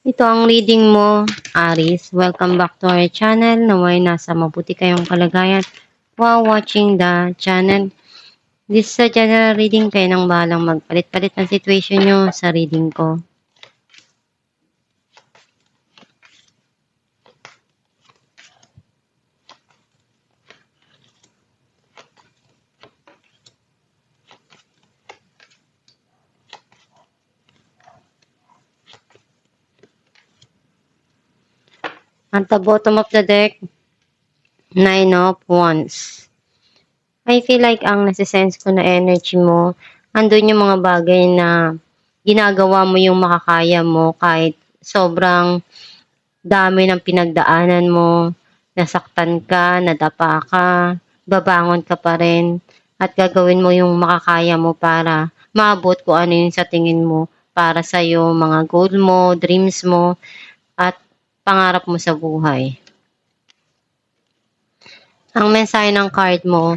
Ito ang reading mo, Aries. Welcome back to our channel. Naway nasa mabuti kayong kalagayan while watching the channel. This is a general reading. Kayo nang bahalang magpalit-palit ng situation nyo sa reading ko. At the bottom of the deck, 9 of Wands. I feel like ang nasisense ko na energy mo, andun yung mga bagay na ginagawa mo yung makakaya mo kahit sobrang dami ng pinagdaanan mo, nasaktan ka, nadapa ka, babangon ka pa rin, at gagawin mo yung makakaya mo para maabot kung ano yung sa tingin mo para sa'yo, mga goal mo, dreams mo, at pangarap mo sa buhay. Ang mensahe ng card mo,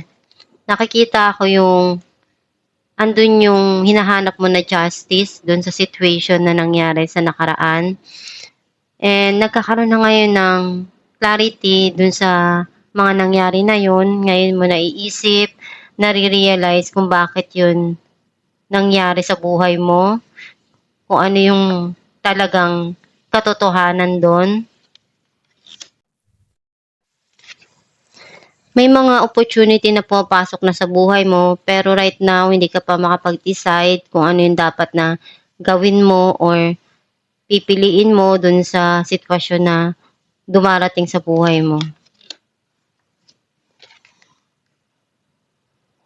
nakikita ko yung andun yung hinahanap mo na justice dun sa situation na nangyari sa nakaraan. And nagkakaroon na ngayon ng clarity dun sa mga nangyari na yun. Ngayon mo naiisip, nare-realize kung bakit yun nangyari sa buhay mo. Kung ano yung talagang katotohanan doon. May mga opportunity na pumapasok na sa buhay mo, pero right now, hindi ka pa makapag-decide kung ano yung dapat na gawin mo or pipiliin mo dun sa sitwasyon na dumarating sa buhay mo.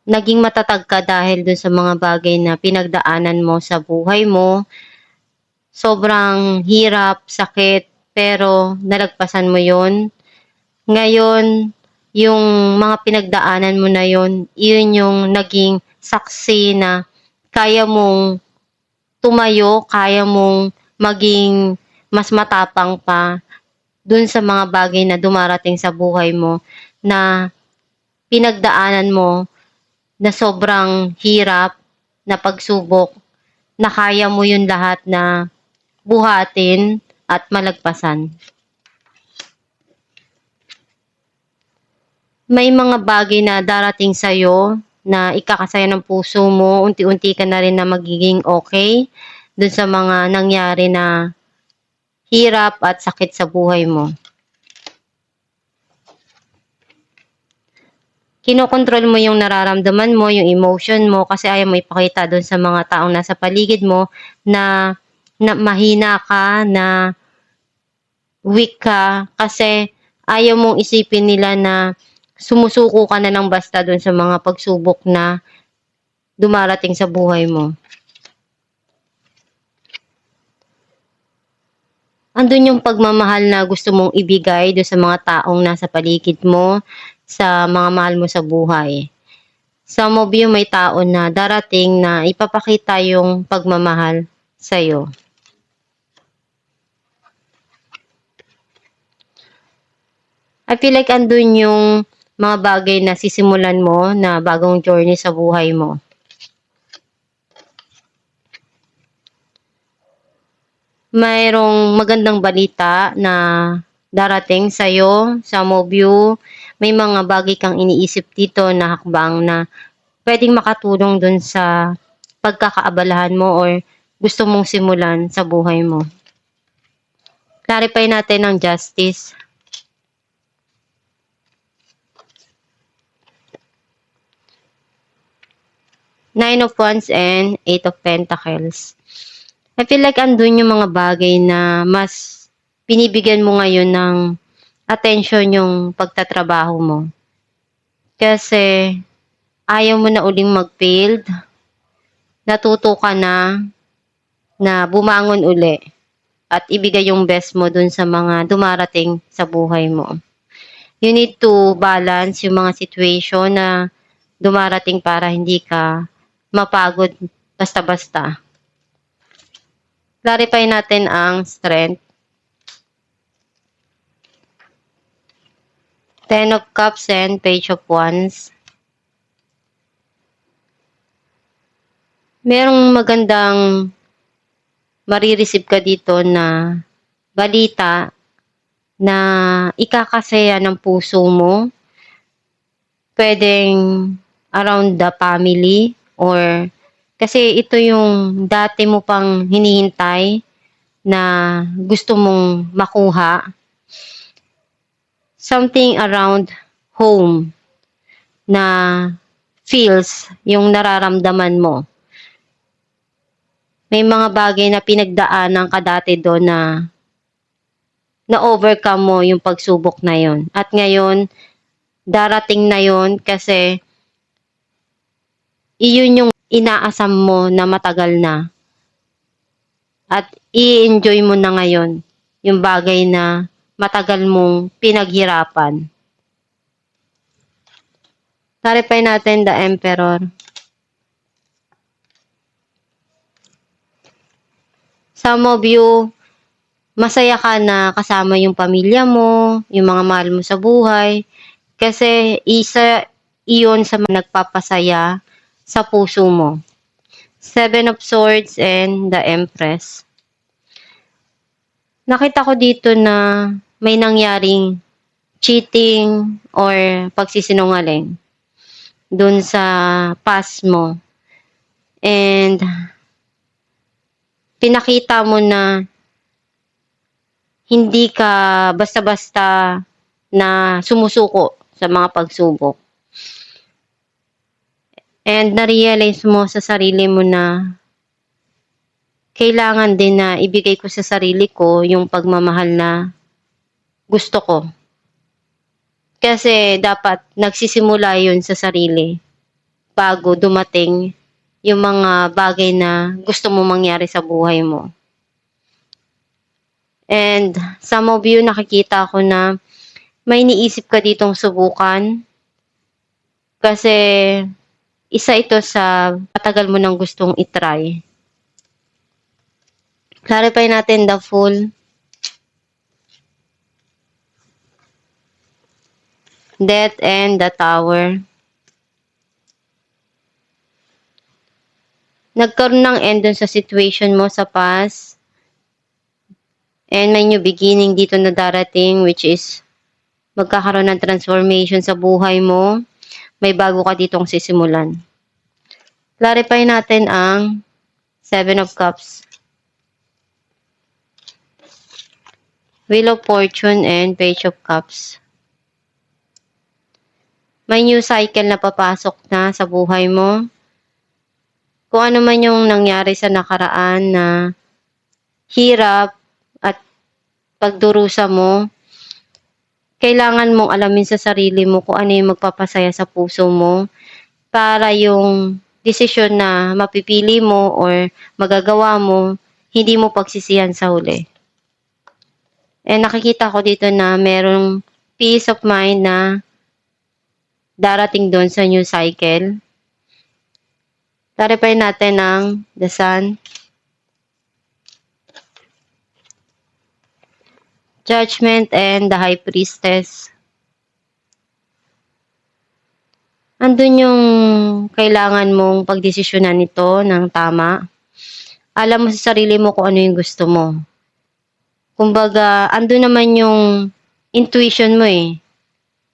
Naging matatag ka dahil dun sa mga bagay na pinagdaanan mo sa buhay mo. Sobrang hirap, sakit, pero nalagpasan mo yon. Ngayon, yung mga pinagdaanan mo na yon, yun yung naging saksi na kaya mong tumayo, kaya mong maging mas matapang pa dun sa mga bagay na dumarating sa buhay mo na pinagdaanan mo na sobrang hirap na pagsubok na kaya mo yun lahat na buhatin at malagpasan. May mga bagay na darating sa'yo na ikakasaya ng puso mo, unti-unti ka na rin na magiging okay dun sa mga nangyari na hirap at sakit sa buhay mo. Kinokontrol mo yung nararamdaman mo, yung emotion mo kasi ayaw mo ipakita dun sa mga taong nasa paligid mo na mahina ka, na weak ka kasi ayaw mong isipin nila na sumusuko ka na ng basta dun sa mga pagsubok na dumarating sa buhay mo. Andun yung pagmamahal na gusto mong ibigay doon sa mga taong nasa paligid mo, sa mga mahal mo sa buhay. Some of you may tao na darating na ipapakita yung pagmamahal sa'yo. I feel like andun yung mga bagay na sisimulan mo na bagong journey sa buhay mo. Mayroong magandang balita na darating sa'yo, some of you. May mga bagay kang iniisip dito na hakbang na pwedeng makatulong dun sa pagkakaabalahan mo or gusto mong simulan sa buhay mo. Clarify natin ang justice. Nine of Wands and Eight of Pentacles. I feel like andun yung mga bagay na mas binibigyan mo ngayon ng attention yung pagtatrabaho mo. Kasi ayaw mo na uling mag-failed. Natuto ka na bumangon uli at ibigay yung best mo dun sa mga dumarating sa buhay mo. You need to balance yung mga situation na dumarating para hindi ka mapagod basta-basta. Clarify natin ang strength. Ten of Cups and Page of Wands. Merong magandang marireceive ka dito na balita na ikakasaya ng puso mo. Puwedeng around the family or kasi ito yung dati mo pang hinihintay na gusto mong makuha. Something around home na feels yung nararamdaman mo. May mga bagay na pinagdaanan ka dati do'n na na-overcome mo yung pagsubok na yon. At ngayon, darating na yon kasi iyon yung inaasam mo na matagal na. At i-enjoy mo na ngayon yung bagay na matagal mong pinaghirapan. Clarify natin the Emperor. Some of you, masaya ka na kasama yung pamilya mo, yung mga mahal mo sa buhay, kasi isa iyon sa nagpapasaya sa puso mo. Seven of Swords and the Empress. Nakita ko dito na may nangyaring cheating or pagsisinungaling dun sa past mo. And pinakita mo na hindi ka basta-basta na sumusuko sa mga pagsubok. And na-realize mo sa sarili mo na kailangan din na ibigay ko sa sarili ko yung pagmamahal na gusto ko. Kasi dapat nagsisimula yun sa sarili bago dumating yung mga bagay na gusto mo mangyari sa buhay mo. And some of you, nakikita ko na may iniisip ka ditong subukan kasi isa ito sa matagal mo nang gustong itry. Clarify natin the Fool. Death and the Tower. Nagkaroon ng end dun sa situation mo sa past. And may new beginning dito na darating, which is magkakaroon ng transformation sa buhay mo. May bago ka ditong sisimulan. Clarify natin ang Seven of Cups. Wheel of Fortune and Page of Cups. May new cycle na papasok na sa buhay mo. Kung ano man yung nangyari sa nakaraan na hirap at pagdurusa mo, kailangan mong alamin sa sarili mo kung ano yung magpapasaya sa puso mo para yung desisyon na mapipili mo or magagawa mo, hindi mo pagsisihan sa huli. And nakikita ko dito na merong peace of mind na darating doon sa new cycle. Clarify natin ang the Sun. Judgment and the High Priestess. Andun yung kailangan mong pagdesisyonan nito ng tama. Alam mo sa sarili mo kung ano yung gusto mo. Kumbaga, andun naman yung intuition mo eh.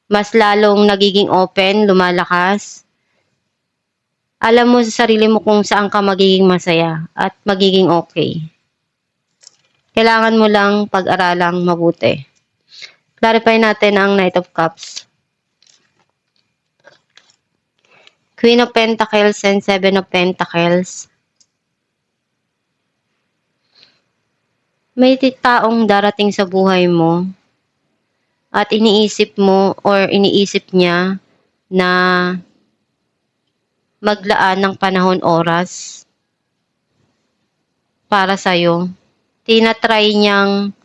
Mas lalong nagiging open, lumalakas. Alam mo sa sarili mo kung saan ka magiging masaya at magiging okay. Kailangan mo lang pag-aralang mabuti. Clarify natin ang Knight of Cups. Queen of Pentacles and Seven of Pentacles. May taong darating sa buhay mo at iniisip mo or iniisip niya na maglaan ng panahon oras para sa'yo. Tinatry niyang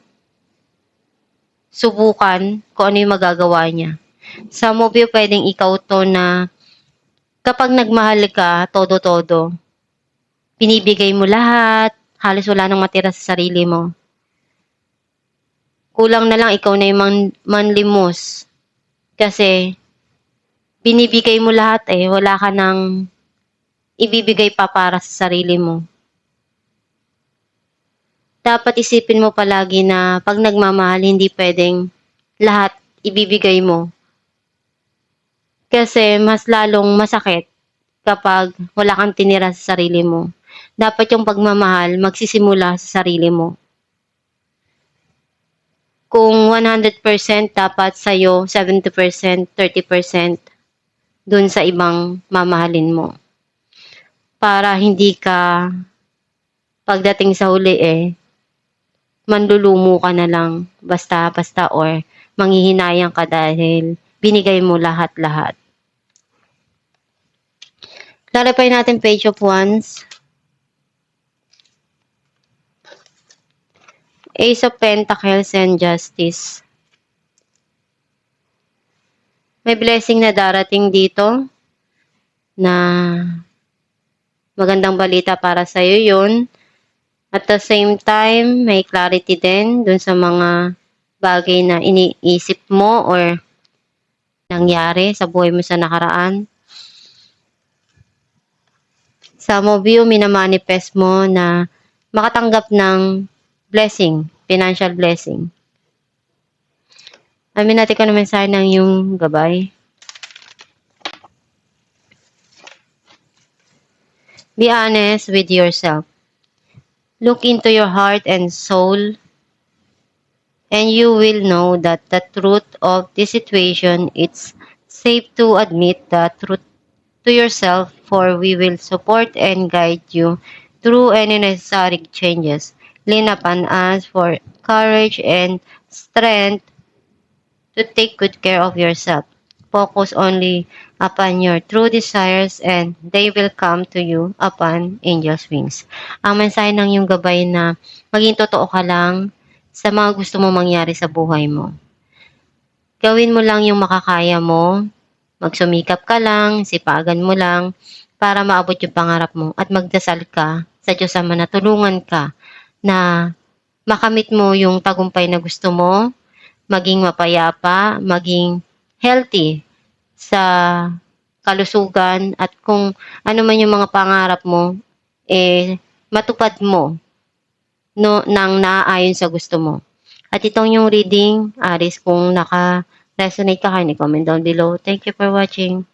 subukan kung ano yung magagawa niya. Some of you, pwedeng ikaw to na kapag nagmahal ka, todo-todo. Binibigay mo lahat, halos wala nang matira sa sarili mo. Kulang na lang ikaw na yung manlimos. Kasi binibigay mo lahat eh, wala ka nang ibibigay pa para sa sarili mo. dapat isipin mo palagi na 'pag nagmamahal hindi puwedeng lahat ibibigay mo. Kasi mas lalong masakit kapag wala kang tinira sa sarili mo. Dapat yung pagmamahal magsisimula sa sarili mo. Kung 100% dapat sa'yo, 70%, 30% dun sa ibang mamahalin mo. Para hindi ka pagdating sa huli, manlulumo ka na lang basta-basta or manghihinayang ka dahil binigay mo lahat-lahat. Clarify natin page of wands. Ace of Pentacles and Justice. May blessing na darating dito na magandang balita para sa'yo yun. At the same time, may clarity din dun sa mga bagay na iniisip mo or nangyari sa buhay mo sa nakaraan. Some of you, minamanifest mo na makatanggap ng blessing, financial blessing. Alamin natin kung ano mensahe ng iyong gabay. Be honest with yourself. Look into your heart and soul, and you will know that the truth of this situation. It's safe to admit the truth to yourself, for we will support and guide you through any necessary changes. Lean upon us for courage and strength to take good care of yourself. Focus only upon your true desires and they will come to you upon angel's wings. Ang mensahe ng iyong gabay na maging totoo ka lang sa mga gusto mo mangyari sa buhay mo. Gawin mo lang yung makakaya mo, magsumikap ka lang, sipagan mo lang para maabot yung pangarap mo at magdasal ka sa Diyos Ama na tulungan ka na makamit mo yung tagumpay na gusto mo, maging mapayapa, maging healthy sa kalusugan at kung ano man yung mga pangarap mo, matupad mo no, nang naaayon sa gusto mo. At itong yung reading, Aries, kung naka-resonate ka, comment down below. Thank you for watching.